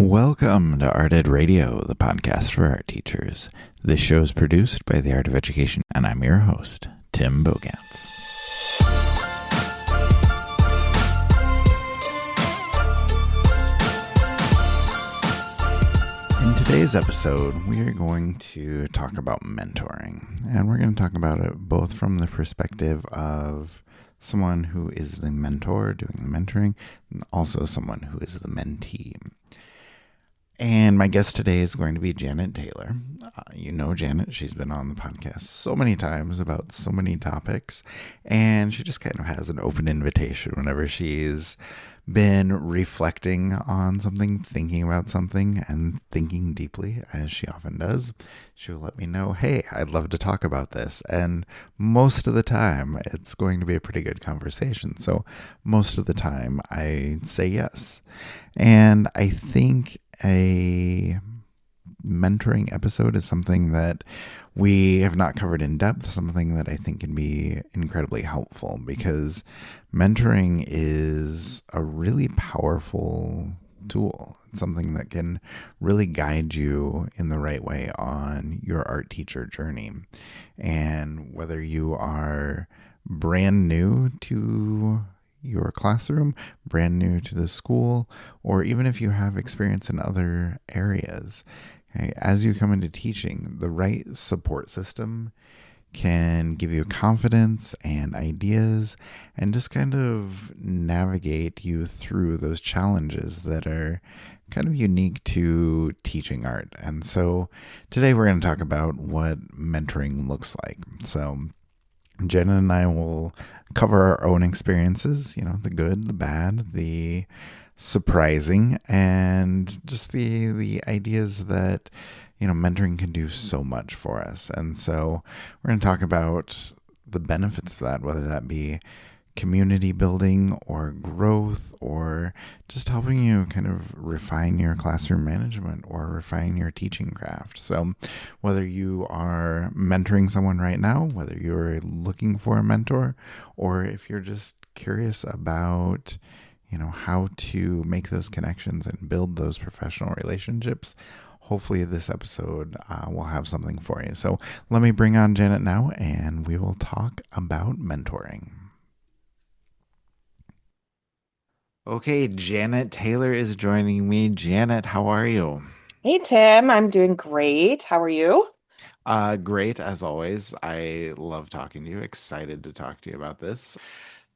Welcome to Art Ed Radio, the podcast for art teachers. This show is produced by the Art of Education, and I'm your host, Tim Bogatz. In today's episode, we are going to talk about mentoring, and we're going to talk about it both from the perspective of someone who is the mentor doing the mentoring, and also someone who is the mentee. And my guest today is going to be Janet Taylor. You know Janet. She's been on the podcast so many times about so many topics. And she just kind of has an open invitation whenever she's been reflecting on something, thinking about something, and thinking deeply, as she often does. She'll let me know, hey, I'd love to talk about this. And most of the time, it's going to be a pretty good conversation. So most of the time, I say yes. And I think a mentoring episode is something that we have not covered in depth, something that I think can be incredibly helpful, because mentoring is a really powerful tool. It's something that can really guide you in the right way on your art teacher journey. And whether you are brand new to your classroom, brand new to the school, or even if you have experience in other areas, okay, as you come into teaching, the right support system can give you confidence and ideas and just kind of navigate you through those challenges that are kind of unique to teaching art. And so today we're going to talk about what mentoring looks like. So Jenna and I will cover our own experiences, the good, the bad, the surprising, and just the ideas that, mentoring can do so much for us. And so we're going to talk about the benefits of that, whether that be community building or growth, or just helping you kind of refine your classroom management or refine your teaching craft. So whether you are mentoring someone right now, whether you're looking for a mentor, or if you're just curious about, how to make those connections and build those professional relationships, hopefully this episode will have something for you. So let me bring on Janet now, and we will talk about mentoring. Okay, Janet Taylor is joining me. Janet, how are you? Hey Tim, I'm doing great. How are you? Great, as always. I love talking to you. Excited to talk to you about this.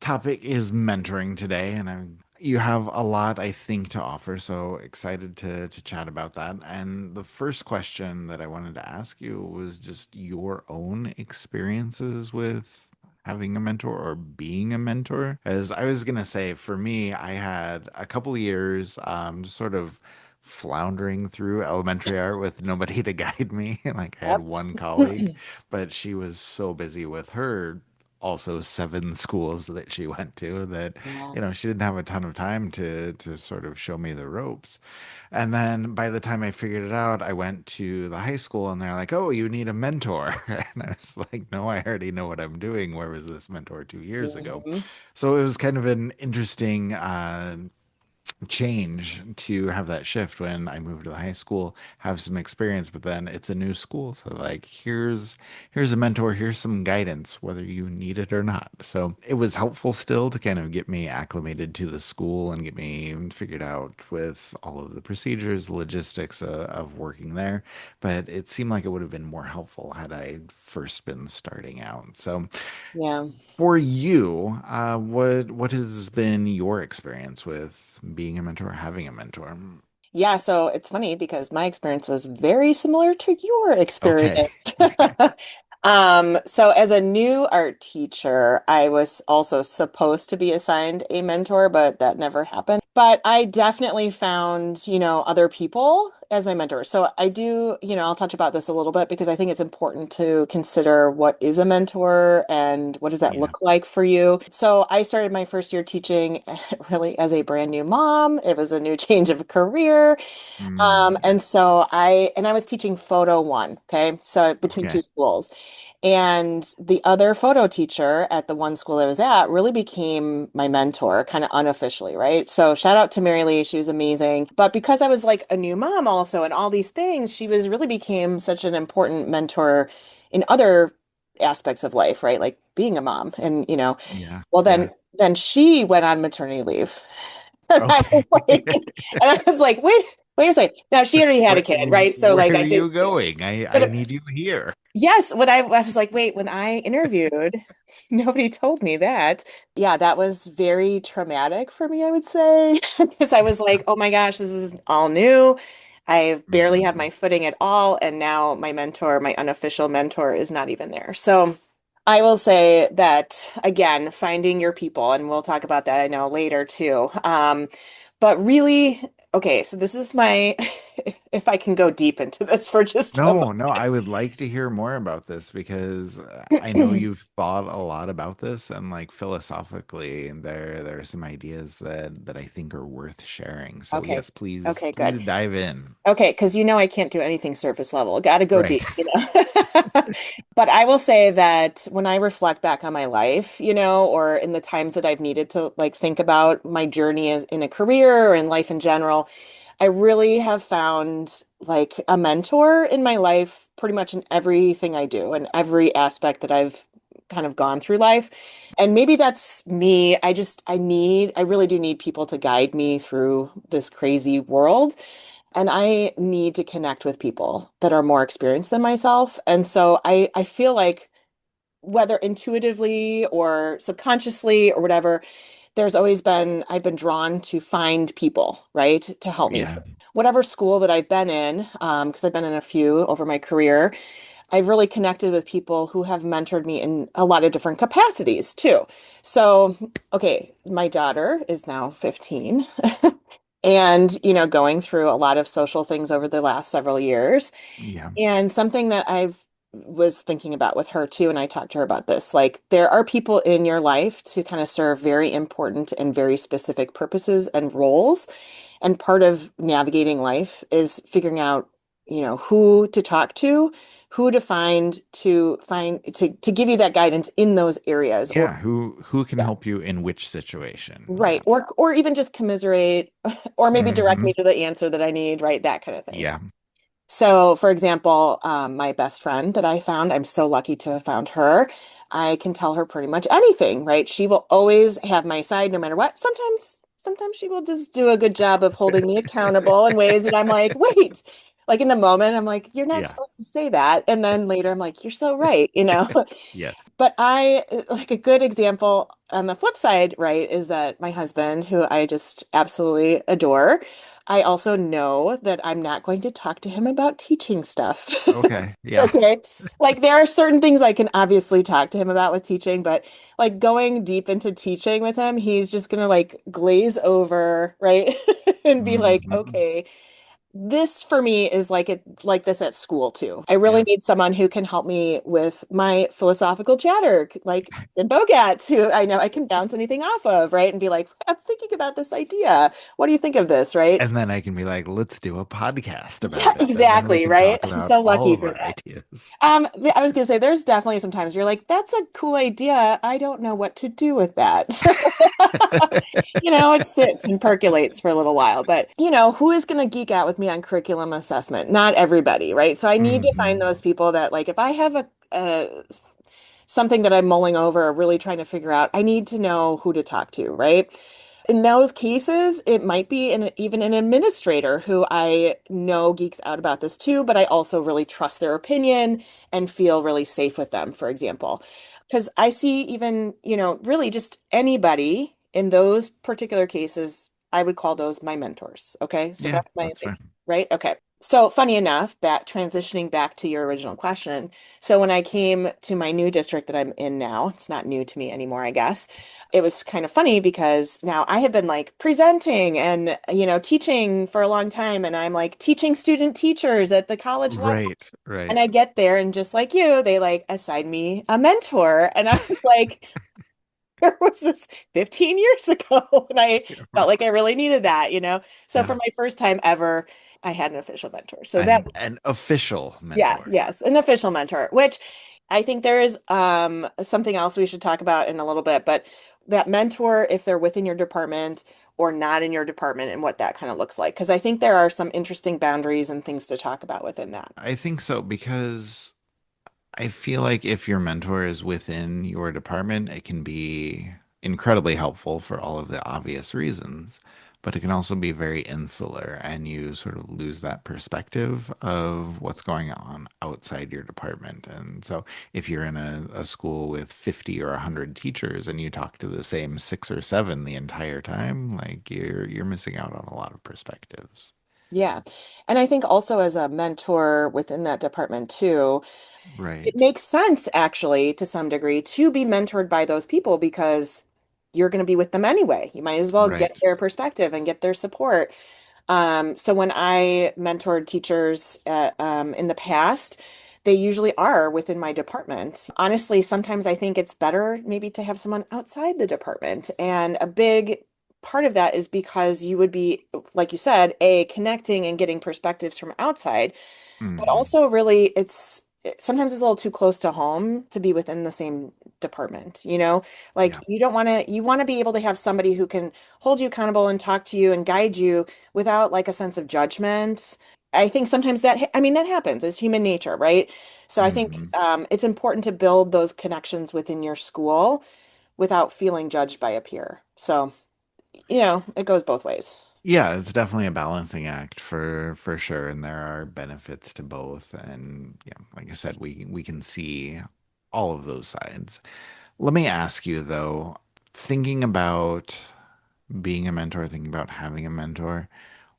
Topic is mentoring today, and you have a lot, I think, to offer, so excited to chat about that. And the first question that I wanted to ask you was just your own experiences with having a mentor or being a mentor. As I was gonna say, for me, I had a couple of years just sort of floundering through elementary art with nobody to guide me. Like I had Yep. one colleague, but she was so busy with her also 7 schools that she went to that Yeah. she didn't have a ton of time to sort of show me the ropes. And then by the time I figured it out, I went to the high school and they're like, oh, you need a mentor. And I was like, no, I already know what I'm doing. Where was this mentor 2 years ago? Mhm. So it was kind of an interesting change to have that shift when I moved to the high school, have some experience, but then it's a new school. So like here's a mentor, here's some guidance, whether you need it or not. So it was helpful still to kind of get me acclimated to the school and get me figured out with all of the procedures, logistics of working there. But it seemed like it would have been more helpful had I first been starting out. So Yeah. for you, what has been your experience with being a mentor, having a mentor? Yeah, so it's funny because my experience was very similar to your Okay. experience. Okay. So as a new art teacher, I was also supposed to be assigned a mentor, but that never happened. But I definitely found, other people as my mentor. So I do, I'll touch about this a little bit because I think it's important to consider what is a mentor and what does that Yeah. look like for you. So I started my first year teaching really as a brand new mom. It was a new change of career. Mm, And I was teaching photo one, okay? So between two okay. schools. And the other photo teacher at the one school I was at really became my mentor, kind of unofficially, right? So shout out to Mary Lee, she was amazing. But because I was like a new mom also and all these things, she was really became such an important mentor in other aspects of life, right? Like being a mom. And, Yeah. well Yeah. then she went on maternity leave. And I was Okay. like, wait a second. Now she already had a Where kid, right? So where like are I did, you going? I but need you here. yes, I was like, wait, when I interviewed, nobody told me that. Yeah, that was very traumatic for me, I would say, because I was like, oh my gosh, this is all new. I barely have Mhm. my footing at all, and now my mentor, my unofficial mentor, is not even there. So I will say that again, finding your people, and we'll talk about that, I know, later too. But really, okay, so this is my, if I can go deep into this for just a No, no, I would like to hear more about this because I know moment. you've thought a lot about this and like philosophically there are some ideas that I think are worth sharing. So Okay. yes, please Okay, good. please dive in. Okay, because I can't do anything surface level. Got to go Right. deep. But I will say that when I reflect back on my life, or in the times that I've needed to like think about my journey as in a career or in life in general, I really have found like a mentor in my life pretty much in everything I do and every aspect that I've kind of gone through life. And maybe that's me. I really do need people to guide me through this crazy world. And I need to connect with people that are more experienced than myself. And so I feel like whether intuitively or subconsciously or whatever, I've been drawn to find people, right, to help me. Yeah. Whatever school that I've been in, because I've been in a few over my career, I've really connected with people who have mentored me in a lot of different capacities too. So, okay, my daughter is now 15 and, going through a lot of social things over the last several years. Yeah. And something that I've was thinking about with her too, and I talked to her about this, like there are people in your life to kind of serve very important and very specific purposes and roles. And part of navigating life is figuring out, who to talk to, who to give you that guidance in those areas or Yeah, who can yeah, help you in which situation? right. Yeah. Or even just commiserate or maybe direct Hmm. me to the answer that I need, right? That kind of thing. Yeah. So, for example, my best friend that I found, I'm so lucky to have found her. I can tell her pretty much anything, right? She will always have my side no matter what. Sometimes she will just do a good job of holding me accountable in ways that I'm like, wait, like in the moment, I'm like, you're not Yeah. supposed to say that. And then later I'm like, you're so right? Yes. But like a good example on the flip side, right, is that my husband, who I just absolutely adore, I also know that I'm not going to talk to him about teaching stuff. Okay. Yeah. Okay. Like there are certain things I can obviously talk to him about with teaching, but like going deep into teaching with him, he's just gonna like glaze over, right? And be like, Hmm. okay, this for me is like this at school too. I really Yeah. need someone who can help me with my philosophical chatter, like in Bogatz, who I know I can bounce anything off of, right? And be like, I'm thinking about this idea. What do you think of this, right? And then I can be like, let's do a podcast Yeah, about it. And then we exactly, can right? talk I'm about so all lucky of for our that. ideas. I was gonna say there's definitely sometimes you're like, that's a cool idea. I don't know what to do with that. It sits and percolates for a little while, but who is gonna geek out with me on curriculum assessment? Not everybody, right? So I need to find Hmm. those people that like if I have a something that I'm mulling over or really trying to figure out, I need to know who to talk to, right? In those cases, it might be even an administrator who I know geeks out about this too, but I also really trust their opinion and feel really safe with them, for example. Because I see even, really just anybody in those particular cases, I would call those my mentors. Okay. So Yeah, that's my that's thing, fine. right? Okay. So funny enough, back transitioning back to your original question. So when I came to my new district that I'm in now, it's not new to me anymore, I guess. It was kind of funny because now I have been like presenting and, teaching for a long time, and I'm like teaching student teachers at the college level. Right, And right. I get there and just like you, they like assign me a mentor. And I was like, where was this 15 years ago? And I felt like I really needed that. So for Yeah. my first time ever, I had an official mentor. So that, An official yeah, mentor. yes, an official mentor, which I think there is something else we should talk about in a little bit, but that mentor, if they're within your department or not in your department and what that kind of looks like. Because I think there are some interesting boundaries and things to talk about within that. I think so because I feel like if your mentor is within your department, it can be incredibly helpful for all of the obvious reasons, but it can also be very insular and you sort of lose that perspective of what's going on outside your department. And so if you're in a school with 50 or 100 teachers and you talk to the same six or seven the entire time, like you're missing out on a lot of perspectives. Yeah. And I think also as a mentor within that department too, it Right. makes sense actually to some degree to be mentored by those people because you're going to be with them anyway. You might as well get Right. their perspective and get their support. So when I mentored teachers in the past, they usually are within my department. Honestly, sometimes I think it's better maybe to have someone outside the department. And a big part of that is because you would be, like you said, connecting and getting perspectives from outside, but Hmm. also really sometimes it's a little too close to home to be within the same department. Like Yeah. you want to be able to have somebody who can hold you accountable and talk to you and guide you without like a sense of judgment. I think sometimes I mean, that happens. It's human nature, right? So I think Hmm. it's important to build those connections within your school without feeling judged by a peer. So, it goes both ways. Yeah, it's definitely a balancing act for sure, and there are benefits to both. And yeah, like I said, we can see all of those sides. Let me ask you though, thinking about being a mentor, thinking about having a mentor,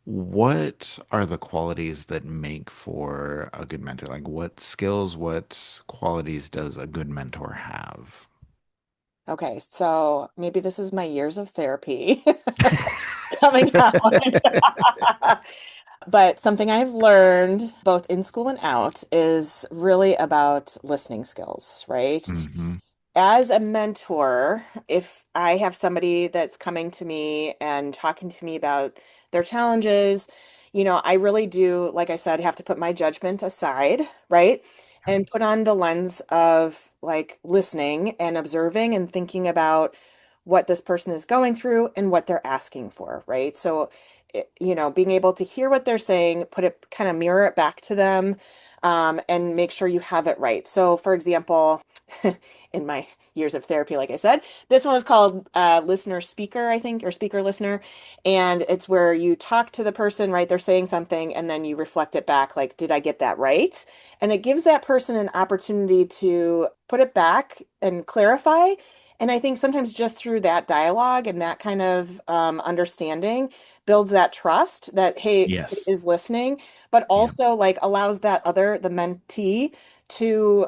what are the qualities that make for a good mentor? Like what skills, what qualities does a good mentor have? Okay, so maybe this is my years of therapy coming out. But something I've learned both in school and out is really about listening skills, right? Hmm. As a mentor, if I have somebody that's coming to me and talking to me about their challenges, I really do, like I said, have to put my judgment aside, right? And put on the lens of like listening and observing and thinking about what this person is going through and what they're asking for, right? So, being able to hear what they're saying, put it kind of mirror it back to them, and make sure you have it right. So, for example, in my years of therapy, like I said. This one is called listener speaker, I think, or speaker listener. And it's where you talk to the person, right? They're saying something, and then you reflect it back, like, did I get that right? And it gives that person an opportunity to put it back and clarify. And I think sometimes just through that dialogue and that kind of understanding builds that trust that, hey, somebody Yes. is listening, but Yeah. also like allows the mentee, to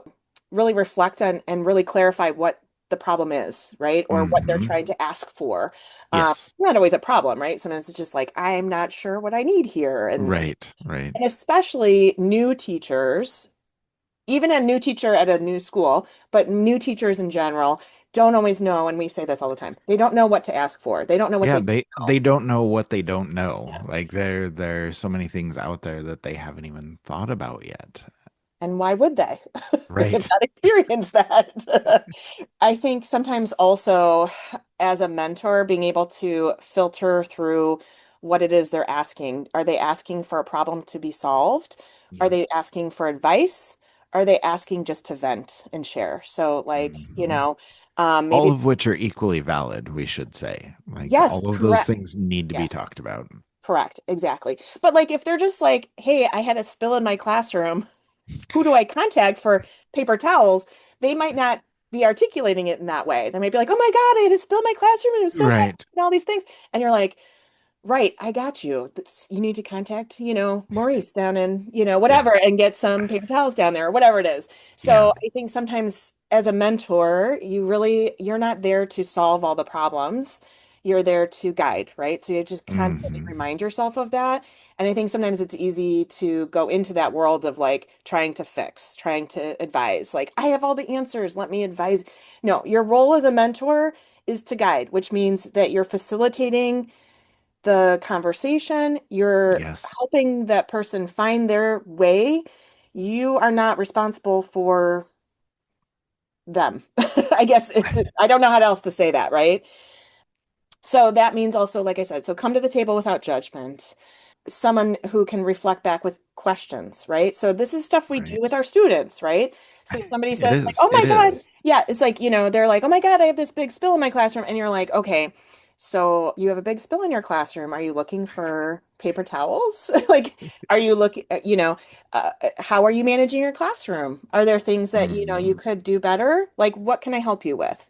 really reflect on and really clarify what the problem is, right? Or what they're Hmm. trying to ask for. Yes. Not always a problem, right? Sometimes it's just like, I'm not sure what I need here. Right. Right. And especially new teachers, even a new teacher at a new school, but new teachers in general don't always know, and we say this all the time, they don't know what to ask for. They don't know what Yeah, they they know. don't know what they don't know. Like there's so many things out there that they haven't even thought about yet. And why would they? They have Right. not experienced that. I think sometimes also as a mentor, being able to filter through what it is they're asking. Are they asking for a problem to be solved? Are Yeah. they asking for advice? Are they asking just to vent and share? So, like, Hmm. All maybe, of which are equally valid, we should say. Like yes, all of those correct. things need to be Yes, talked about. correct. Exactly. But, like, if they're just like, hey, I had a spill in my classroom, who do I contact for paper towels? They might not be articulating it in that way. They might be like, oh my God, I had a spill in my classroom and it was so bad Right. and all these things. And you're like, right, I got you. You need to contact, Maurice down in, Yeah. whatever, and get some paper towels down there or whatever it is. Yeah. So I think sometimes as a mentor, you're not there to solve all the problems. You're there to guide, right? So you just constantly Hmm. remind yourself of that. And I think sometimes it's easy to go into that world of like trying to fix, trying to advise. Like, I have all the answers. Let me advise. No, your role as a mentor is to guide, which means that you're facilitating the conversation, you're Yes. helping that person find their way. You are not responsible for them. I don't know how else to say that, right? So that means also, like I said, so come to the table without judgment, someone who can reflect back with questions, right? So this is stuff we do with Right. our students, right? So somebody It says like, is. "Oh It my God." is. Yeah, it's like, they're like, "Oh my God, I have this big spill in my classroom." And you're like, "Okay, so you have a big spill in your classroom. Are you looking for paper towels? Like, are you looking, how are you managing your classroom? Are there things that, you Hmm. could do better? Like, what can I help you with?"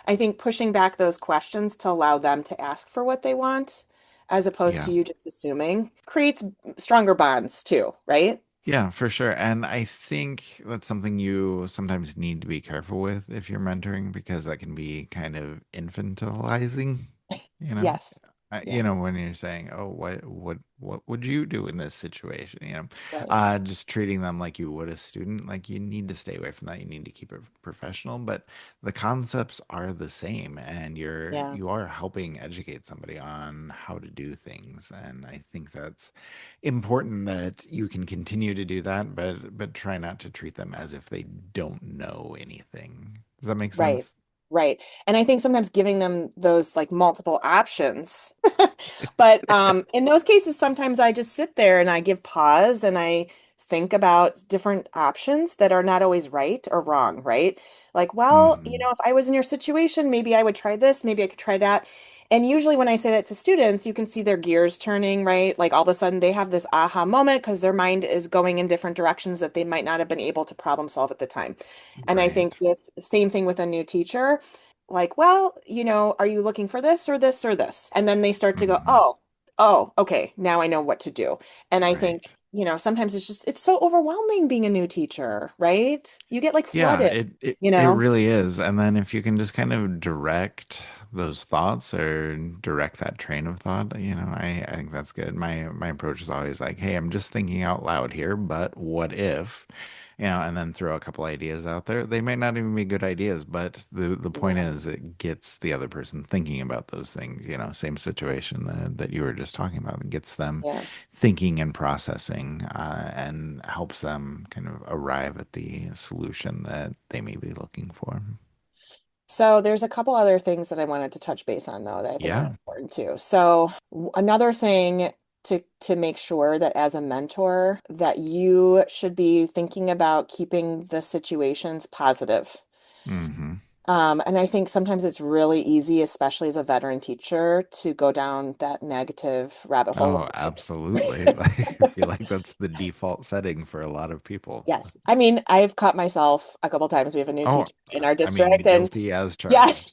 I think pushing back those questions to allow them to ask for what they want, as opposed Yeah. to you just assuming, creates stronger bonds too, right? Yeah, for sure. And I think that's something you sometimes need to be careful with if you're mentoring because that can be kind of infantilizing, you know? Yes. Yeah, When you're saying, "Oh, what would you do in this situation?" right. Just treating them like you would a student, like you need to stay away from that. You need to keep it professional, but the concepts are the same, and Yeah, you are helping educate somebody on how to do things. And I think that's important that you can continue to do that, but try not to treat them as if they don't know anything. Does that make right. sense? Right. And I think sometimes giving them those like multiple options. But in those cases, sometimes I just sit there and I give pause and I think about different options that are not always right or wrong, right? Like, well, Hmm. if I was in your situation, maybe I would try this, maybe I could try that. And usually when I say that to students, you can see their gears turning, right? Like all of a sudden they have this aha moment because their mind is going in different directions that they might not have been able to problem solve at the time. And I think Right. with same thing with a new teacher, like, well, are you looking for this or this or this? And then they start to go, Hmm. oh, okay, now I know what to do. And I think, Right. sometimes it's so overwhelming being a new teacher, right? You get like Yeah, flooded, it really is. And then if you can just kind of direct those thoughts or direct that train of thought, I think that's good. My approach is always like, hey, I'm just thinking out loud here, but what if? And then throw a couple ideas out there. They might not even be good ideas, but the point Yeah, is it gets the other person thinking about those things, same situation that you were just talking about, and gets them yeah. thinking and processing, and helps them kind of arrive at the solution that they may be looking for. So there's a couple other things that I wanted to touch base on though that I think are Yeah. important too. So another thing to make sure that as a mentor that you should be thinking about keeping the situations positive. Hmm. And I think sometimes it's really easy, especially as a veteran teacher, to go down that negative rabbit hole. Oh, absolutely. I feel like that's the default setting for a lot of people. Yes. I mean, I've caught myself a couple times. We have a new Oh, teacher in our I mean, district, and guilty as yes. charged.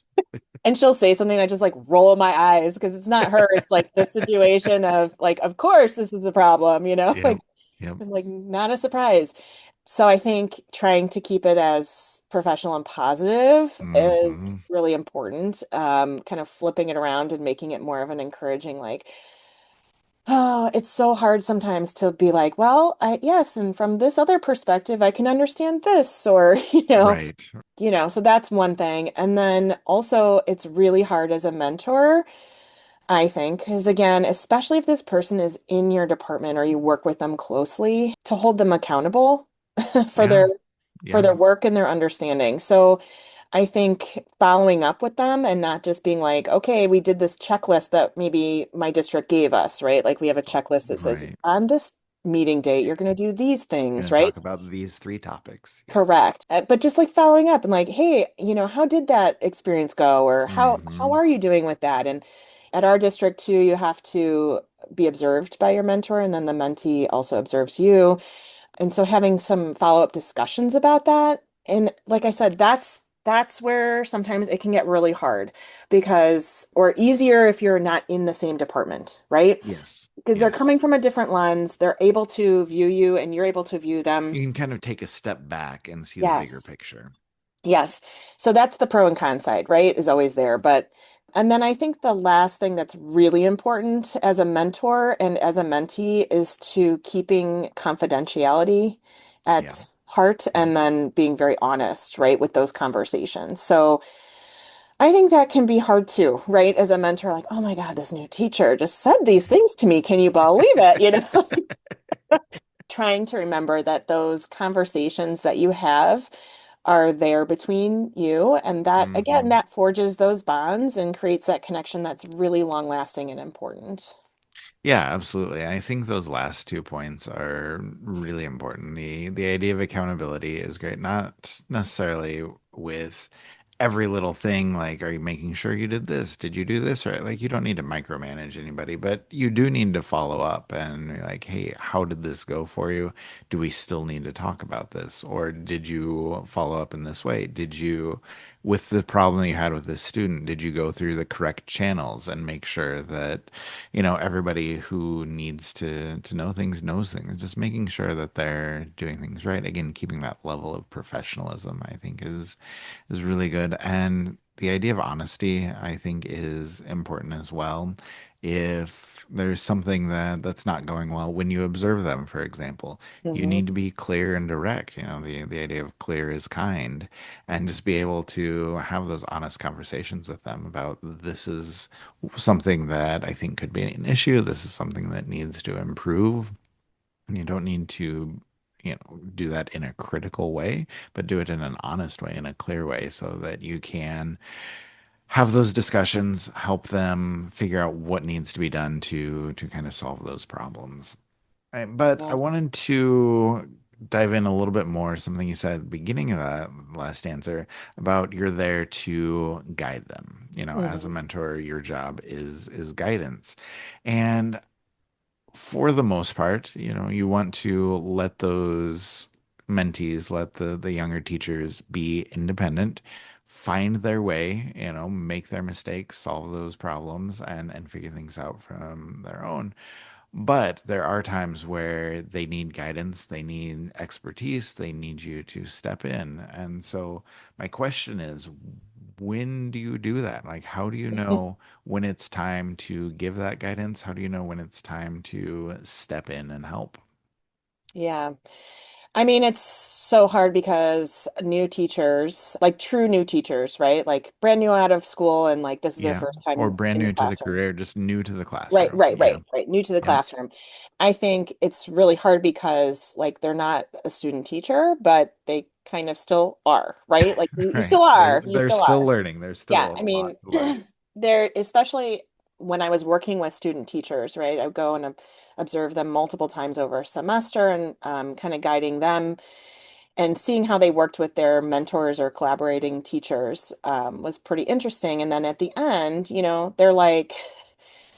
And she'll say something, I just like roll my eyes because it's not her. It's like the situation of like, of course, this is a problem, Yep. like, Yep. and like not a surprise. So I think trying to keep it as professional and positive is Hmm. really important. Kind of flipping it around and making it more of an encouraging, like, oh, it's so hard sometimes to be like, well, yes, and from this other perspective, I can understand this, or, Right. so that's one thing. And then also it's really hard as a mentor, I think, because again, especially if this person is in your department or you work with them closely, to hold them accountable for Yeah. their for Yeah. their work and their understanding. So I think following up with them and not just being like, okay, we did this checklist that maybe my district gave us, right? Like we have a checklist that says Right. on this meeting date, you're going to do these things, Going to right? talk about these three topics. Yes. Correct. But just like following up and like, hey, how did that experience go? Or how Hmm. are you doing with that? And at our district too, you have to be observed by your mentor, and then the mentee also observes you. And so having some follow-up discussions about that. And like I said, that's that's where sometimes it can get really hard because, or easier if you're not in the same department, right? Yes. Because they're Yes. coming from a different lens, they're able to view you and you're able to view them. You can kind of take a step back and see the bigger Yes. picture. Yes. So that's the pro and con side, right? Is always there. But, and then I think the last thing that's really important as a mentor and as a mentee is to keeping confidentiality Yeah. at heart Yep. and then being very honest, right, with those conversations. So I think that can be hard too, right? As a mentor, like, oh my God, this new teacher just said these things to me. Can you believe it? Trying to remember that those conversations that you have are there between you, and that again, Hmm. that forges those bonds and creates that connection that's really long lasting and important. Yeah, absolutely. I think those last 2 points are really important. The idea of accountability is great, not necessarily with every little thing, like, are you making sure you did this? Did you do this right? Like, you don't need to micromanage anybody, but you do need to follow up and be like, hey, how did this go for you? Do we still need to talk about this? Or did you follow up in this way? Did you, with the problem you had with this student, did you go through the correct channels and make sure that, everybody who needs to know things knows things, just making sure that they're doing things right. Again, keeping that level of professionalism, I think is really good. And the idea of honesty, I think, is important as well. If there's something that's not going well, when you observe them, for example, you Mhm. need to be clear and direct. The idea of clear is kind, and just be able to have those honest conversations with them about this is something that I think could be an issue. This is something that needs to improve. And you don't need to, do that in a critical way, but do it in an honest way, in a clear way, so that you can have those discussions, help them figure out what needs to be done to kind of solve those problems. Right, but I Yeah. wanted to dive in a little bit more, something you said at the beginning of that last answer about you're there to guide them. As a Mhm. mentor, your job is guidance. And for the most part, you want to let those mentees, let the younger teachers be independent, find their way, make their mistakes, solve those problems, and figure things out from their own. But there are times where they need guidance, they need expertise, they need you to step in. And so my question is, when do you do that? Like, how do you know when it's time to give that guidance? How do you know when it's time to step in and help? Yeah. I mean, it's so hard because new teachers, like true new teachers, right? Like brand new out of school and like this is their Yeah. first Or time brand in the new to the classroom. career, just new to the Right, classroom. right, Yeah. right, right. New to the Yep. classroom. I think it's really hard because like they're not a student teacher, but they kind of still are, right? Like you Right. still They're are, you they're still still are. learning. There's Yeah, still I a lot mean, to learn. there, especially when I was working with student teachers, right? I would go and observe them multiple times over a semester and kind of guiding them and seeing how they worked with their mentors or collaborating teachers was pretty interesting. And then at the end, they're like,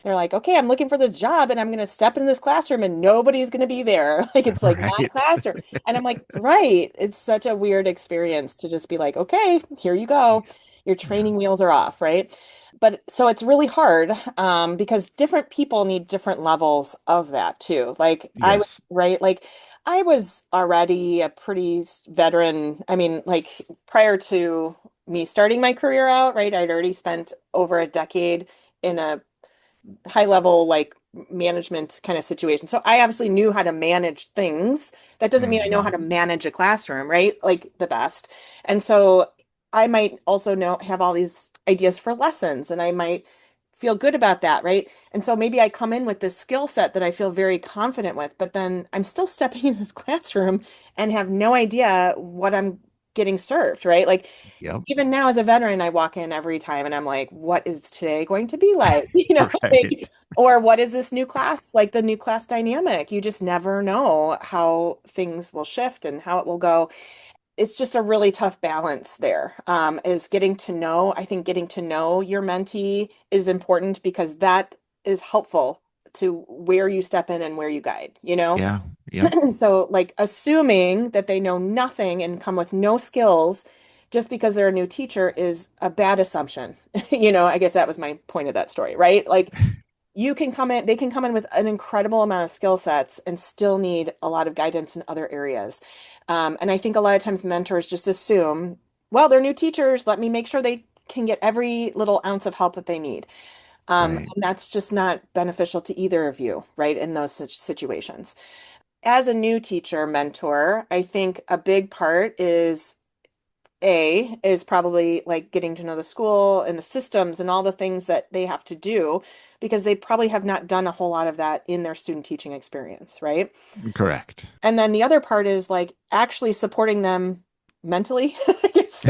okay, I'm looking for this job and I'm going to step into this classroom and nobody's going to be there. Like it's like my Right. classroom. And I'm like, right. It's such a weird experience to just be like, okay, here you go. Your Yeah. training wheels are off, right? But so it's really hard because different people need different levels of that too. Like I was, Yes. right? Like I was already a pretty veteran. I mean, like prior to me starting my career out, right? I'd already spent over a decade in a high level like management kind of situation. So I obviously knew how to manage things. That doesn't mean I know how Hmm. to manage a classroom, right? Like the best. And so I might also know have all these ideas for lessons and I might feel good about that, right? And so maybe I come in with this skill set that I feel very confident with, but then I'm still stepping in this classroom and have no idea what I'm getting served, right? Like Yep. even now as a veteran, I walk in every time and I'm like, what is today going to be like? Like, Right. or what is this new class, like the new class dynamic? You just never know how things will shift and how it will go. It's just a really tough balance there. Is getting to know, I think getting to know your mentee is important because that is helpful to where you step in and where you guide, you know? Yeah. Yep. So, like, assuming that they know nothing and come with no skills just because they're a new teacher is a bad assumption. I guess that was my point of that story, right? Like they can come in with an incredible amount of skill sets and still need a lot of guidance in other areas. And I think a lot of times mentors just assume, well, they're new teachers. Let me make sure they can get every little ounce of help that they need. Right. And that's just not beneficial to either of you, right? In those such situations. As a new teacher mentor, I think a big part is probably like getting to know the school and the systems and all the things that they have to do because they probably have not done a whole lot of that in their student teaching experience, right? Correct. And then the other part is like actually supporting them mentally, I guess,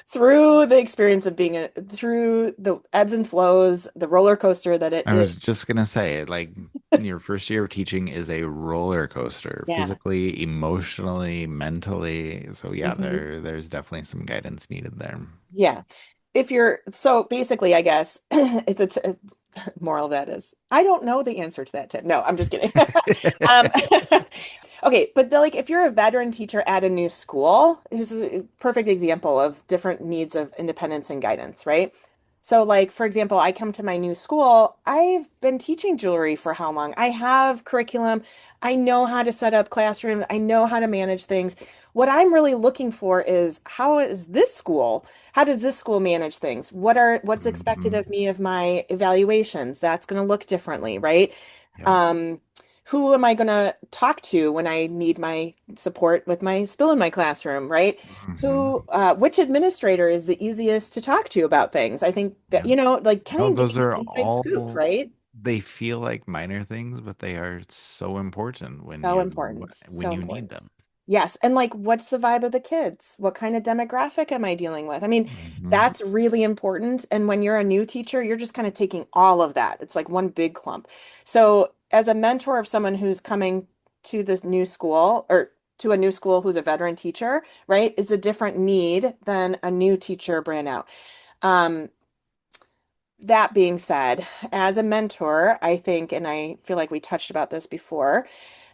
through the experience of through the ebbs and flows, the roller coaster that it I is. was just gonna say, like, your first year of teaching is a roller coaster, Yeah. physically, emotionally, mentally. So yeah, Mhm. there's definitely some guidance needed there. Yeah. If you're so basically, I guess it's moral of that is I don't know the answer to that, Tim. No, I'm just kidding. Um, okay, but like if you're a veteran teacher at a new school, this is a perfect example of different needs of independence and guidance, right? So like for example, I come to my new school, I've been teaching jewelry for how long? I have curriculum. I know how to set up classrooms. I know how to manage things. What I'm really looking for is how does this school manage things? What's expected Hmm. of me of my evaluations? That's going to look differently, right? Yep. Um, who am I going to talk to when I need my support with my spill in my classroom, right? Hmm. Which administrator is the easiest to talk to about things? I think that, Yeah. like kind No, of those getting are an inside scoop, all, right? they feel like minor things, but they are so important So important, when so you need important. them. Yes, and like what's the vibe of the kids? What kind of demographic am I dealing with? I mean, Hmm. that's really important. And when you're a new teacher, you're just kind of taking all of that. It's like one big clump. So, as a mentor of someone who's coming to this new school or to a new school who's a veteran teacher, right, is a different need than a new teacher brand out. Um, that being said, as a mentor, I think, and I feel like we touched about this before,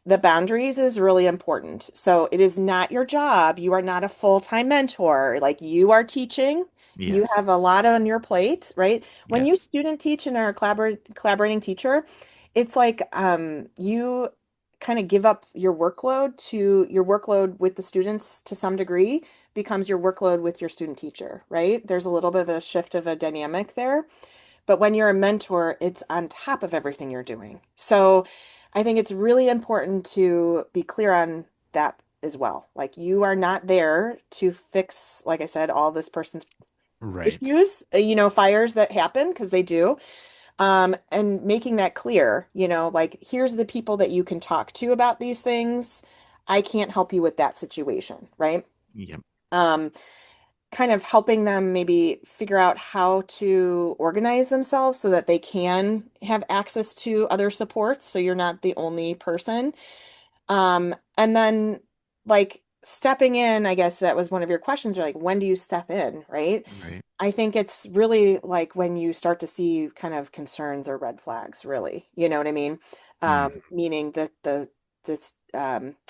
the boundaries is really important. So it is not your job. You are not a full-time mentor. Like you are teaching, you Yes. have a lot on your plate, right? When you Yes. student teach and are a collaborating teacher, it's like you kind of give up your workload with the students to some degree becomes your workload with your student teacher, right? There's a little bit of a shift of a dynamic there. But when you're a mentor, it's on top of everything you're doing. So I think it's really important to be clear on that as well. Like you are not there to fix, like I said, all this person's Right. issues, fires that happen because they do. And making that clear, like here's the people that you can talk to about these things. I can't help you with that situation, right? Yep. Um, kind of helping them maybe figure out how to organize themselves so that they can have access to other supports so you're not the only person. And then like stepping in, I guess that was one of your questions, or like when do you step in, right? Right. I think it's really like when you start to see kind of concerns or red flags, really. You know what I mean? Mm. Meaning that this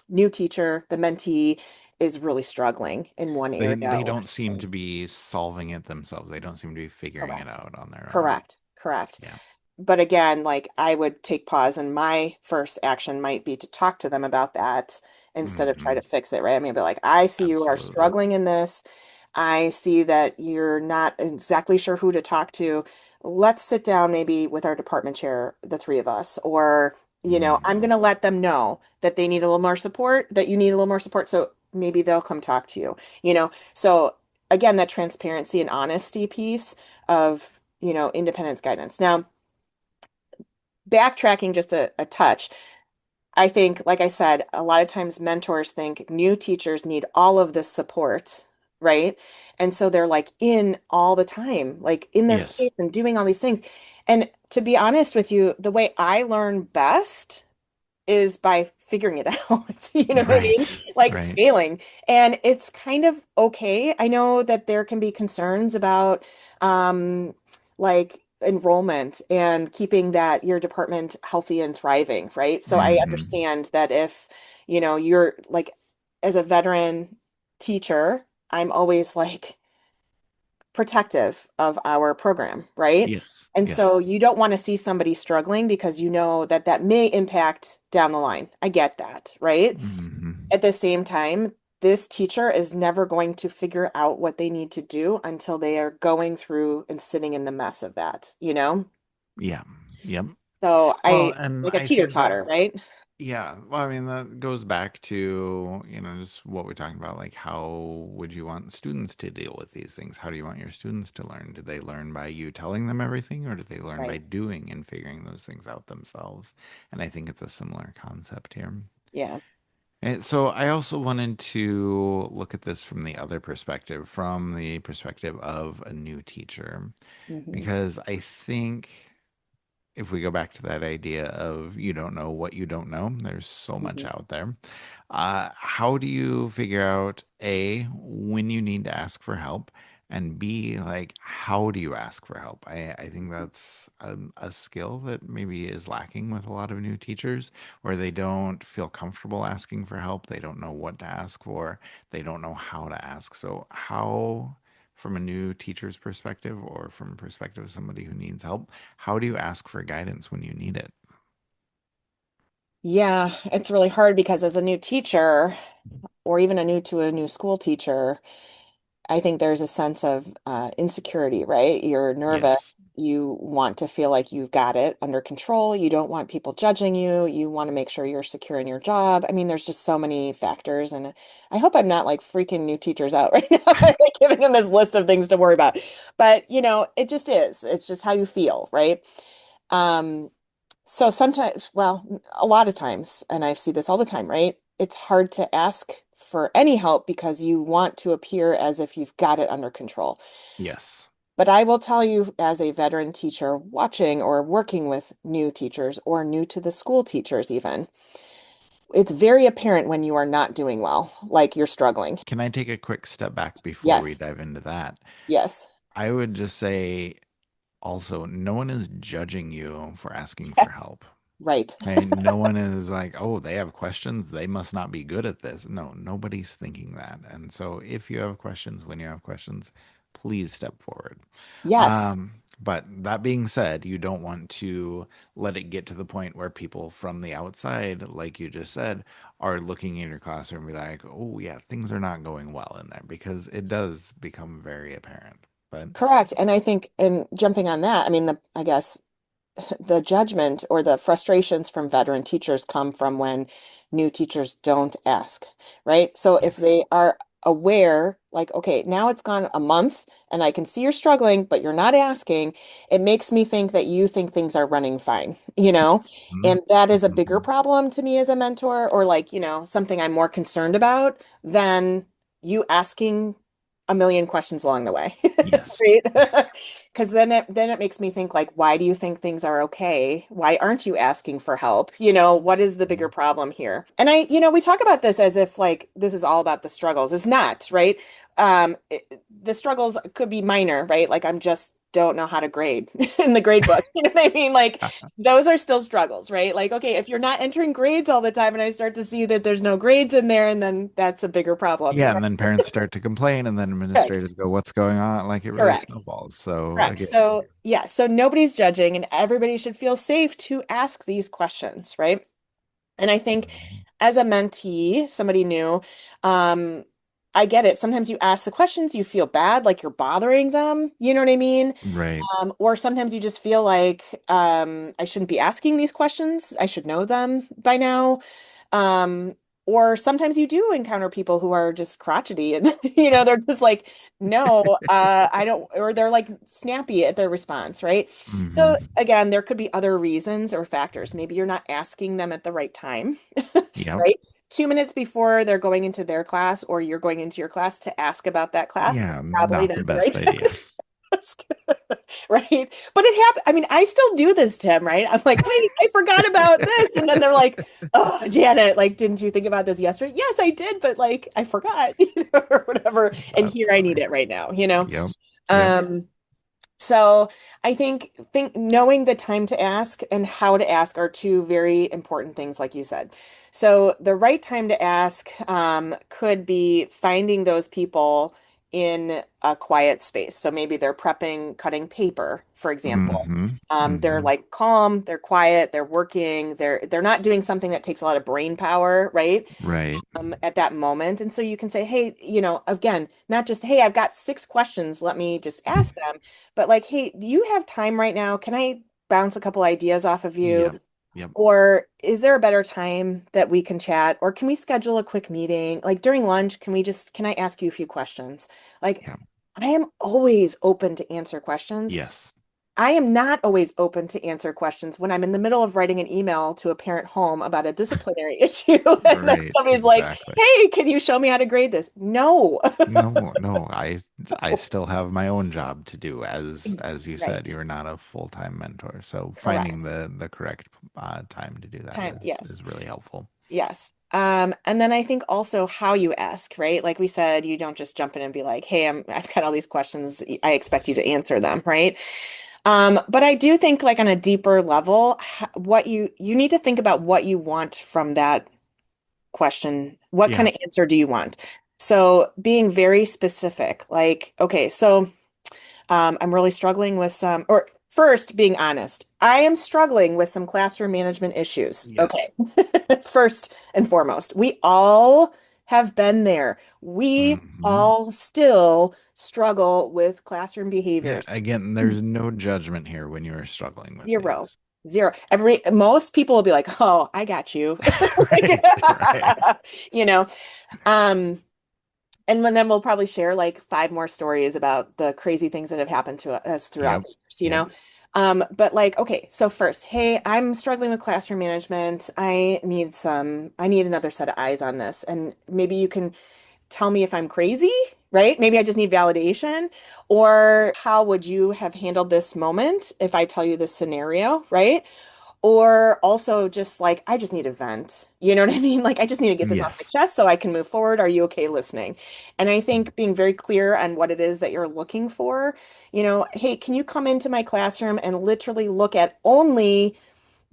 new teacher, the mentee, is really struggling in one area They or don't seem to something. be solving it themselves. They don't seem to be figuring it Correct. out on their own. Correct. Correct. Yeah. But again, like I would take pause and my first action might be to talk to them about that instead of try Hmm. to fix it, right? I mean, be like, I see you are Absolutely. struggling in this. I see that you're not exactly sure who to talk to. Let's sit down maybe with our department chair, the three of us, or, I'm Hmm. going to let them know that they need a little more support, that you need a little more support. So maybe they'll come talk to you, So again, that transparency and honesty piece of, independence guidance. Now, backtracking just a touch, I think, like I said, a lot of times mentors think new teachers need all of this support, right? And so they're like in all the time, like in their Yes. face and doing all these things. And to be honest with you, the way I learn best is by figuring it out. You know what I mean? Right. Like Right. failing. And it's kind of okay. I know that there can be concerns about like enrollment and keeping that your department healthy and thriving, right? So I Hmm. understand that if, you're like as a veteran teacher, I'm always like protective of our program, right? Yes. And so Yes. you don't want to see somebody struggling because you know that that may impact down the line. I get that, right? Hmm. At the same time, this teacher is never going to figure out what they need to do until they are going through and sitting in the mess of that, you know? Yeah. Yep. So Well, I and like a I think that, teeter-totter, right? yeah, well, I mean, that goes back to, just what we're talking about. Like, how would you want students to deal with these things? How do you want your students to learn? Do they learn by you telling them everything, or do they learn by Right. doing and figuring those things out themselves? And I think it's a similar concept here. Yeah. And so I also wanted to look at this from the other perspective, from the perspective of a new teacher, Hmm. because I think if we go back to that idea of you don't know what you don't know, there's so much Hmm. out there. How do you figure out A, when you need to ask for help, and B, like, how do you ask for help? I think that's a skill that maybe is lacking with a lot of new teachers, where they don't feel comfortable asking for help. They don't know what to ask for. They don't know how to ask. So, how, from a new teacher's perspective or from a perspective of somebody who needs help, how do you ask for guidance when you need it? Yeah, it's really hard because as a new teacher, or even a new school teacher, I think there's a sense of insecurity, right? You're nervous. Yes. You want to feel like you've got it under control. You don't want people judging you. You want to make sure you're secure in your job. I mean, there's just so many factors, and I hope I'm not like freaking new teachers out right now, like giving them this list of things to worry about. But it just is. It's just how you feel, right? Um, so sometimes, well, a lot of times, and I see this all the time, right? It's hard to ask for any help because you want to appear as if you've got it under control. Yes. But I will tell you, as a veteran teacher watching or working with new teachers or new to the school teachers, even, it's very apparent when you are not doing well, like you're struggling. Can I take a quick step back before we Yes, dive into that? yes, I would just say also, no one is judging you for asking for help. right. Okay, no one is like, oh, they have questions. They must not be good at this. No, nobody's thinking that. And so, if you have questions, when you have questions, please step forward. Yes, But that being said, you don't want to let it get to the point where people from the outside, like you just said, are looking in your classroom and be like, oh, yeah, things are not going well in there, because it does become very apparent. But correct. And I think, and jumping on that, I mean, I guess the judgment or the frustrations from veteran teachers come from when new teachers don't ask, right? So if yes, they are aware, like, okay, now it's gone a month and I can see you're struggling, but you're not asking, it makes me think that you think things are running fine, you know? mhm, And that is a bigger mhm, problem to me as a mentor, or like, something I'm more concerned about than you asking a million questions along the way. yes, Right? Because then it makes me think like, why do you think things are okay? Why aren't you asking for help? What is the bigger mhm, problem here? And we talk about this as if like this is all about the struggles. It's not, right? The struggles could be minor, right? Like I'm just don't know how to grade in the grade book. You know what I mean? Like those are still struggles, right? Like, okay, if you're not entering grades all the time and I start to see that there's no grades in there, and then that's a bigger problem. yeah, and then parents start to complain, and then Correct. administrators go, "What's going on?" Like, it really Correct. snowballs. So Correct. again, So, yeah, so nobody's judging and everybody should feel safe to ask these questions, right? And I think mhm, as a mentee, somebody new, um, I get it. Sometimes you ask the questions, you feel bad, like you're bothering them. You know what I mean? right, Or sometimes you just feel like I shouldn't be asking these questions. I should know them by now. Um, or sometimes you do encounter people who are just crotchety and they're just like, no, I don't, or they're like snappy at their response, right? So hmm, again, there could be other reasons or factors. Maybe you're not asking them at the right time, yep, right? 2 minutes before they're going into their class or you're going into your class to ask about that class is yeah, probably not the not the right best time idea. ask. Right? But it happened. I mean, I still do this, Tim, right? I'm like, wait, I forgot about this. And then they're like, oh, Janet, like, didn't you think about this yesterday? Yes, I did, but like, I forgot, or whatever. And That's here I need funny. it right now. Yep, yep, Um, So I think knowing the time to ask and how to ask are two very important things, like you said. So the right time to ask could be finding those people in a quiet space. So maybe they're prepping, cutting paper, for example. Mm-hmm. They're Mm-hmm. like calm, they're quiet, they're working, they're not doing something that takes a lot of brain power, right? Right. At that moment. And so you can say, hey, again, not just, hey, I've got 6 questions, let me just ask them, but like, hey, do you have time right now? Can I bounce a couple ideas off of you? Yep. Yep. Or is there a better time that we can chat? Or can we schedule a quick meeting? Like during lunch, can I ask you a few questions? Like, Yep. I am always open to answer questions. Yes. I am not always open to answer questions when I'm in the middle of writing an email to a parent home about a disciplinary issue. And then Right. somebody's like, Exactly. hey, can you show me how to grade this? No. No, no, I still have my own job to do. As you said, Right. you're not a full-time mentor. So finding Correct. the correct time to do that Time. Yes. is really helpful. Yes. And then I think also how you ask, right? Like we said, you don't just jump in and be like, hey, I've got all these questions. I expect you to answer them, right? But I do think like on a deeper level, what you need to think about what you want from that question. What kind Yeah. of answer do you want? So being very specific, like, okay, so I'm really struggling with some, or first being honest, I am struggling with some classroom management issues. Okay. Yes. First and foremost, we all have been there. We Hmm. all still struggle with classroom Yeah. behaviors. Again, there's no judgment here when you're struggling with Zero. these. Zero. Most people will be like, "Oh, I got you." Right. Right. You know. Um, then we'll probably share like 5 more stories about the crazy things that have happened to us throughout Yep. the years, you Yep. know? But like, okay, so first, hey, I'm struggling with classroom management. I need another set of eyes on this. And maybe you can tell me if I'm crazy, right? Maybe I just need validation. Or how would you have handled this moment if I tell you this scenario, right? Or also just like, I just need a vent. You know what I mean? Like, I just need to get this off my Yes. chest so I can move forward. Are you okay listening? And I think being very clear on what it is that you're looking for, hey, can you come into my classroom and literally look at only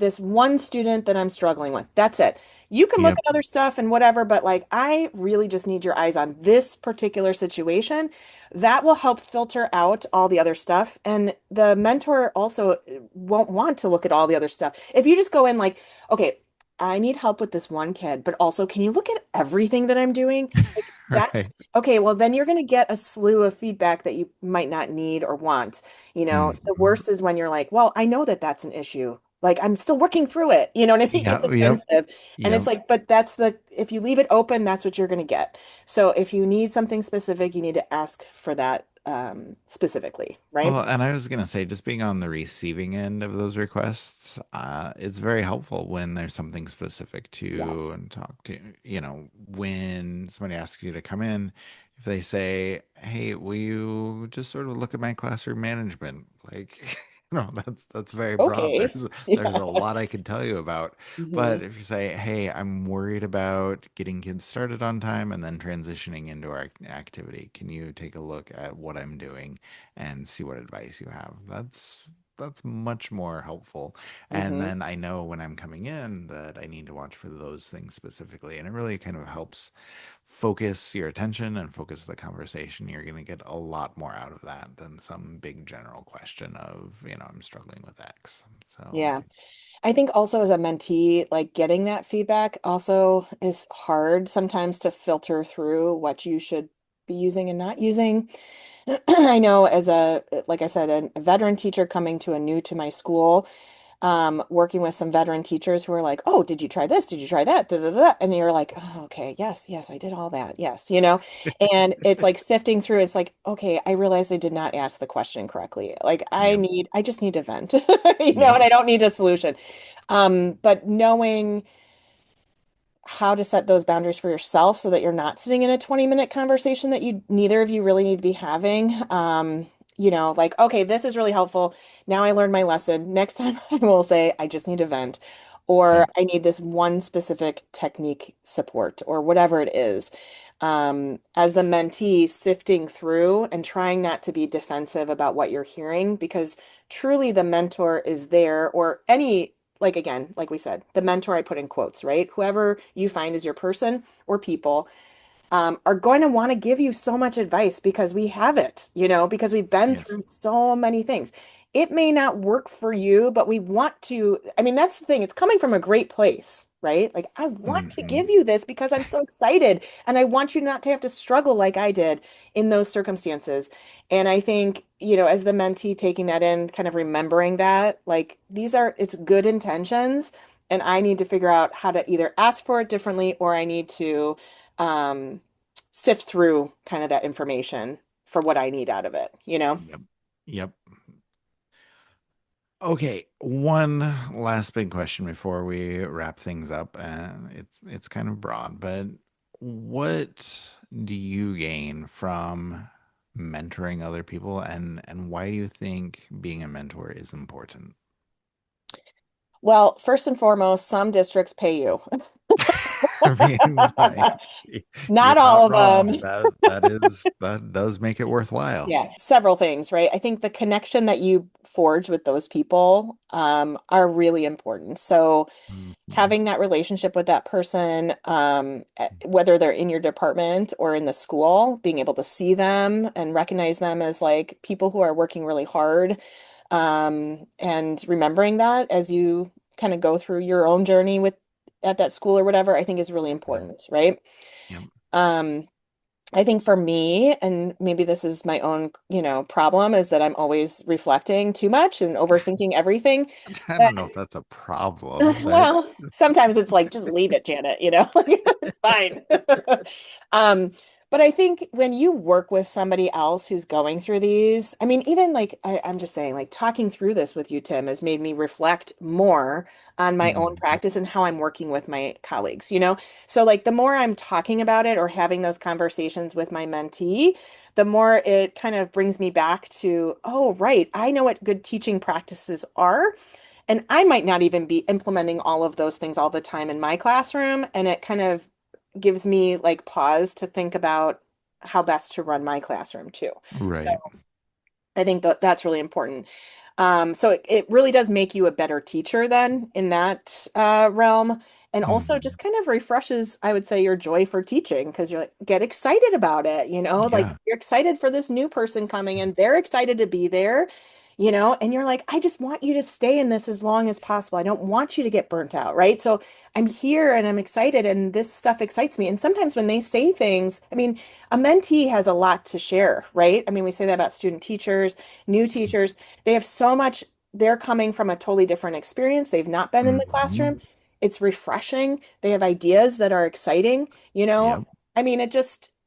this one student that I'm struggling with. That's it. You can look Yep. at other stuff and whatever, but like I really just need your eyes on this particular situation. That will help filter out all the other stuff. And the mentor also won't want to look at all the other stuff. If you just go in like, okay, I need help with this one kid, but also can you look at everything that I'm doing? Like Right. that's okay. Well, then you're going to get a slew of feedback that you might not need or want. The Hmm. worst is when you're like, well, I know that that's an issue. Like I'm still working through it. You know what I mean? Get Yep. Yep. defensive. And it's Yep. like, but if you leave it open, that's what you're going to get. So if you need something specific, you need to ask for that specifically, right? Well, and I was gonna say, just being on the receiving end of those requests, it's very helpful when there's something specific to Yes. and talk to. When somebody asks you to come in, if they say, "Hey, will you just sort of look at my classroom management?" Like, that's very broad. Okay. There's a lot I could tell you about. Hmm. But if you say, "Hey, I'm worried about getting kids started on time and then transitioning into our activity, can you take a look at what I'm doing and see what advice you have?" That's much more helpful. And Hmm. then I know when I'm coming in that I need to watch for those things specifically. And it really kind of helps focus your attention and focus the conversation. You're going to get a lot more out of that than some big general question of, I'm struggling with X. So, Yeah. I think also as a mentee, like getting that feedback also is hard sometimes to filter through what you should be using and not using. I know like I said, a veteran teacher coming to my school, working with some veteran teachers who are like, oh, did you try this? Did you try that? Da, da, da, da. And you're like, oh, okay, yes, yes, I did all that. Yes, and it's like sifting through. It's like, okay, I realize I did not ask the question correctly. Like yep, I just need to vent, yep, and I don't need a solution. But knowing how to set those boundaries for yourself so that you're not sitting in a 20-minute conversation that you neither of you really need to be having. Like, okay, this is really helpful. Now I learned my lesson. Next time I will say, I just need to vent. or Yep. I need this one specific technique support, or whatever it is. As the mentee, sifting through and trying not to be defensive about what you're hearing, because truly the mentor is there, or any, like again, like we said, the mentor I put in quotes, right? Whoever you find is your person or people are going to want to give you so much advice because we have it, because we've been Yes. through so many things. It may not work for you, but we want to. I mean, that's the thing. It's coming from a great place, right? Like, I want to Hmm. give you this because I'm so excited and I want you not to have to struggle like I did in those circumstances. And I think, as the mentee taking that in, kind of remembering that, like, it's good intentions. And I need to figure out how to either ask for it differently or I need to um, sift through kind of that information for what I need out of it? Yep. Yep. Okay, one last big question before we wrap things up, and it's kind of broad, but what do you gain from mentoring other people, and why do you think being a mentor is important? Well, first and foremost, some districts pay you. I mean, you're Not not all of wrong. them. That does make it worthwhile. Yeah, several things, right? I think the connection that you forge with those people are really important. So Mhm. having that relationship with that person, whether they're in your department or in the school, being able to see them and recognize them as like people who are working really hard, and remembering that as you kind of go through your own journey with at that school or whatever, I think is really Mhm. important, right? Yep. Um, I think for me, and maybe this is my own, problem, is that I'm always reflecting too much and overthinking everything. I But don't know if that's a problem, but well, sometimes it's like, just leave it, Janet, like, it's fine. Um, but I think when you work with somebody else who's going through these, I mean, even like I'm just saying, like talking through this with you, Tim, has made me reflect more on my own Mhm. practice and how I'm working with my colleagues. So like the more I'm talking about it or having those conversations with my mentee, the more it kind of brings me back to, oh, right, I know what good teaching practices are. And I might not even be implementing all of those things all the time in my classroom. And it kind of gives me like pause to think about how best to run my classroom too. So Right. I think that's really important. So it really does make you a better teacher then in that realm. And also Mhm. just kind of refreshes, I would say, your joy for teaching because you're like, get excited about it, like Yeah. you're excited for this new person coming in. They're excited to be there, and you're like, I just want you to stay in this as long as possible. I don't want you to get burnt out, right? So I'm here and I'm excited and this stuff excites me. And sometimes when they say things, I mean, a mentee has a lot to share, right? I mean, we say that about student teachers, new teachers. They have so much, they're coming from a totally different experience. They've not been in the classroom. Mhm. It's refreshing. They have ideas that are exciting, you know. Yep. I mean,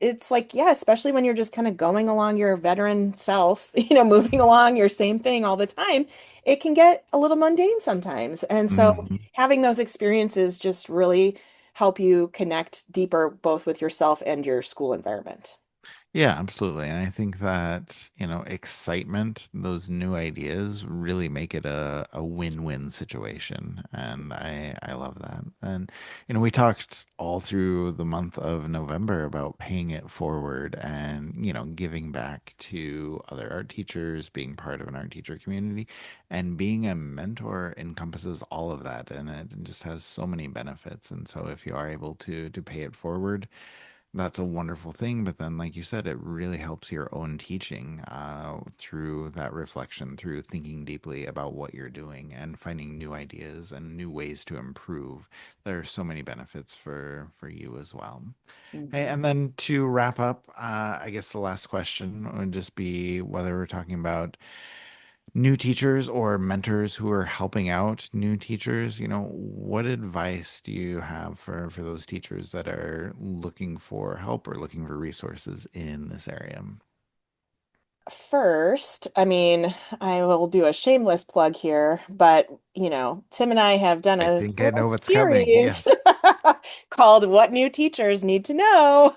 it's like, yeah, especially when you're just kind of going along your veteran self, moving along your same thing all the time, it can get a little mundane sometimes. And so Mhm. having those experiences just really help you connect deeper both with yourself and your school environment. Yeah, absolutely. And I think that, excitement, those new ideas really make it a win-win situation. And I love that. And, we talked all through the month of November about paying it forward and, giving back to other art teachers, being part of an art teacher community, and being a mentor encompasses all of that. And it just has so many benefits. And so if you are able to pay it forward, that's a wonderful thing, but then, like you said, it really helps your own teaching through that reflection, through thinking deeply about what you're doing and finding new ideas and new ways to improve. There are so many benefits for you as well. Hey, Mhm. and then to wrap up, I guess the last question would just be whether we're talking about new teachers or mentors who are helping out new teachers, what advice do you have for those teachers that are looking for help or looking for resources in this area? First, I mean, I will do a shameless plug here, but Tim and I have done I a think I little know what's coming. series Yes. called What New Teachers Need to Know.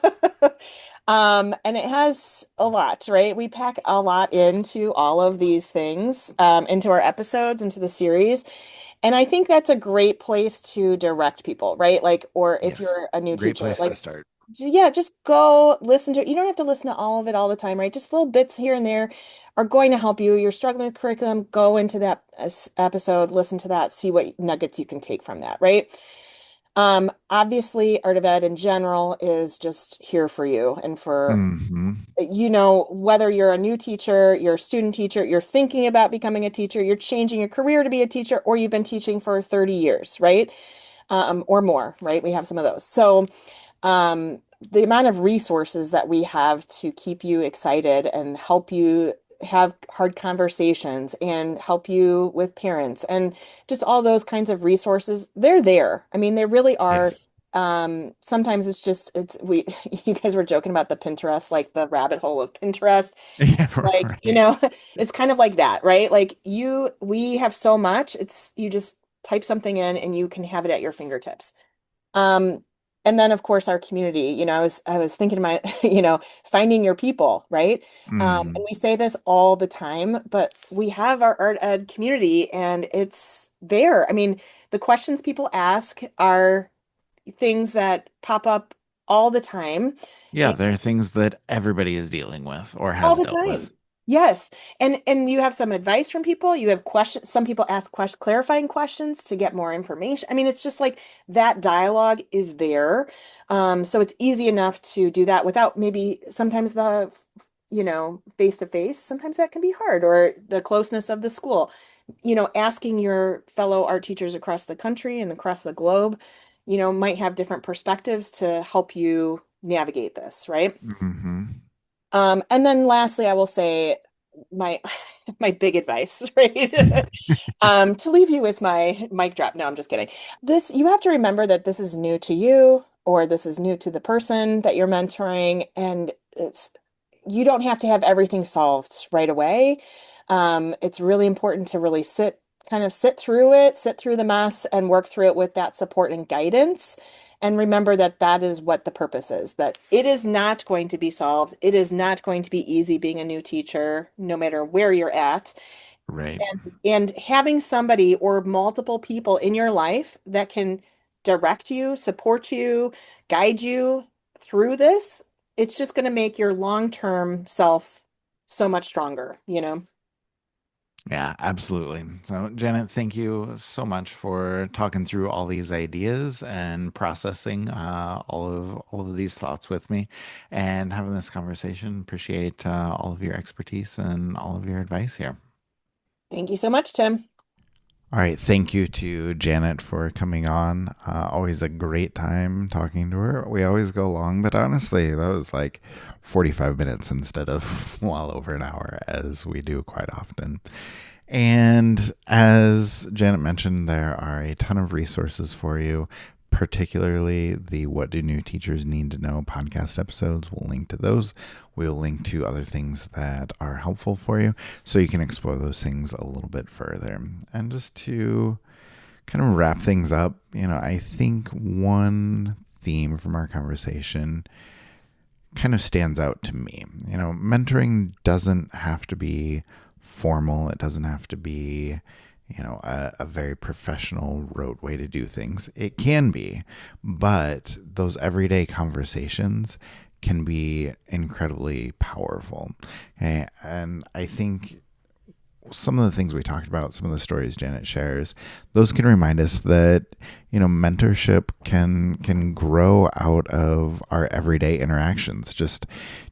And it has a lot, right? We pack a lot into all of these things, into our episodes, into the series. And I think that's a great place to direct people, right? Like, or if Yes. you're a new Great teacher, place to like, start. yeah, just go listen to it. You don't have to listen to all of it all the time, right? Just little bits here and there are going to help you. You're struggling with curriculum, go into that episode, listen to that, see what nuggets you can take from that, right? Obviously, Art of Ed in general is just here for you and for, Hmm. whether you're a new teacher, you're a student teacher, you're thinking about becoming a teacher, you're changing your career to be a teacher, or you've been teaching for 30 years, right? Or more, right? We have some of those. So, the amount of resources that we have to keep you excited and help you have hard conversations and help you with parents and just all those kinds of resources, they're there. I mean, they really are. Yes. Sometimes we you guys were joking about the Pinterest, like the rabbit hole of Pinterest. Yeah, Like, right. it's kind of like that, right? Like we have so much, you just type something in and you can have it at your fingertips. Um, and then of course our community, I was thinking my, finding your people, right? And Hmm. we say this all the time, but we have our art ed community and it's there. I mean, the questions people ask are things that pop up all the time. Yeah, there are things that everybody is dealing with or All has the dealt time. with. Yes. And you have some advice from people. You have questions. Some people ask clarifying questions to get more information. I mean, it's just like that dialogue is there. So it's easy enough to do that without maybe sometimes face to face. Sometimes that can be hard, or the closeness of the school. Asking your fellow art teachers across the country and across the globe, might have different perspectives to help you navigate this, right? Hmm. And then lastly, I will say my my big advice, right? To leave you with my mic drop. No, I'm just kidding. You have to remember that this is new to you, or this is new to the person that you're mentoring, and you don't have to have everything solved right away. It's really important to really sit through it, sit through the mess, and work through it with that support and guidance. And remember that that is what the purpose is, that it is not going to be solved. It is not going to be easy being a new teacher, no matter where you're at. Right. And having somebody or multiple people in your life that can direct you, support you, guide you through this, it's just going to make your long-term self so much stronger, you know? Yeah, absolutely. So, Janet, thank you so much for talking through all these ideas and processing all of these thoughts with me, and having this conversation. Appreciate all of your expertise and all of your advice here. Thank you so much, Tim. All right, thank you to Janet for coming on. Always a great time talking to her. We always go long, but honestly, that was like 45 minutes instead of well over an hour, as we do quite often. And as Janet mentioned, there are a ton of resources for you, particularly the What Do New Teachers Need to Know podcast episodes. We'll link to those. We'll link to other things that are helpful for you so you can explore those things a little bit further. And just to kind of wrap things up, I think one theme from our conversation kind of stands out to me. Mentoring doesn't have to be formal. It doesn't have to be, a very professional rote way to do things. It can be, but those everyday conversations can be incredibly powerful. And I think some of the things we talked about, some of the stories Janet shares, those can remind us that, mentorship can grow out of our everyday interactions. Just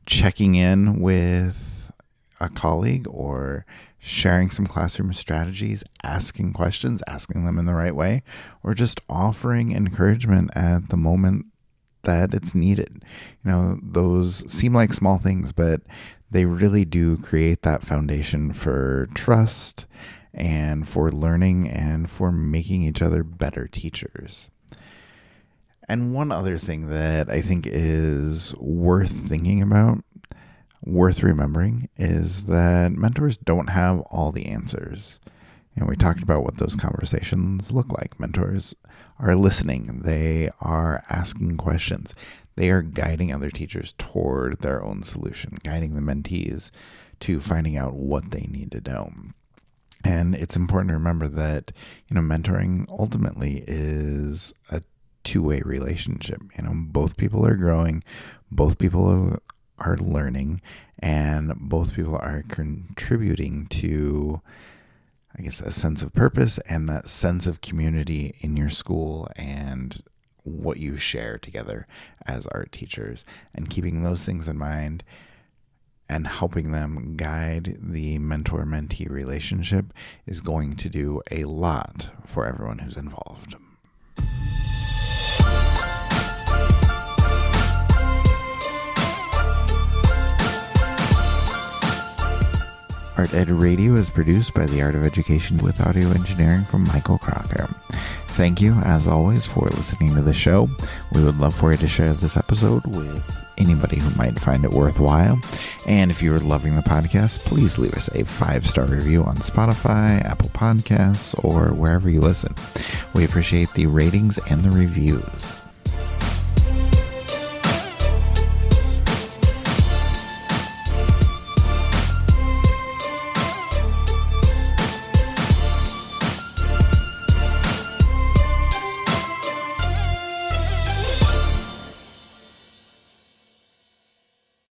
checking in with a colleague or sharing some classroom strategies, asking questions, asking them in the right way, or just offering encouragement at the moment that it's needed. Those seem like small things, but they really do create that foundation for trust and for learning and for making each other better teachers. And one other thing that I think is worth thinking about, worth remembering, is that mentors don't have all the answers. And we talked about what those conversations look like. Mentors are listening. They are asking questions. They are guiding other teachers toward their own solution, guiding the mentees to finding out what they need to know. And it's important to remember that, mentoring ultimately is a two-way relationship. Both people are growing, both people are learning, and both people are contributing to, I guess, a sense of purpose and that sense of community in your school and what you share together as art teachers. And keeping those things in mind and helping them guide the mentor-mentee relationship is going to do a lot for everyone who's involved. Art Ed Radio is produced by the Art of Education with audio engineering from Michael Crocker. Thank you, as always, for listening to the show. We would love for you to share this episode with anybody who might find it worthwhile. And if you're loving the podcast, please leave us a 5-star review on Spotify, Apple Podcasts, or wherever you listen. We appreciate the ratings and the reviews.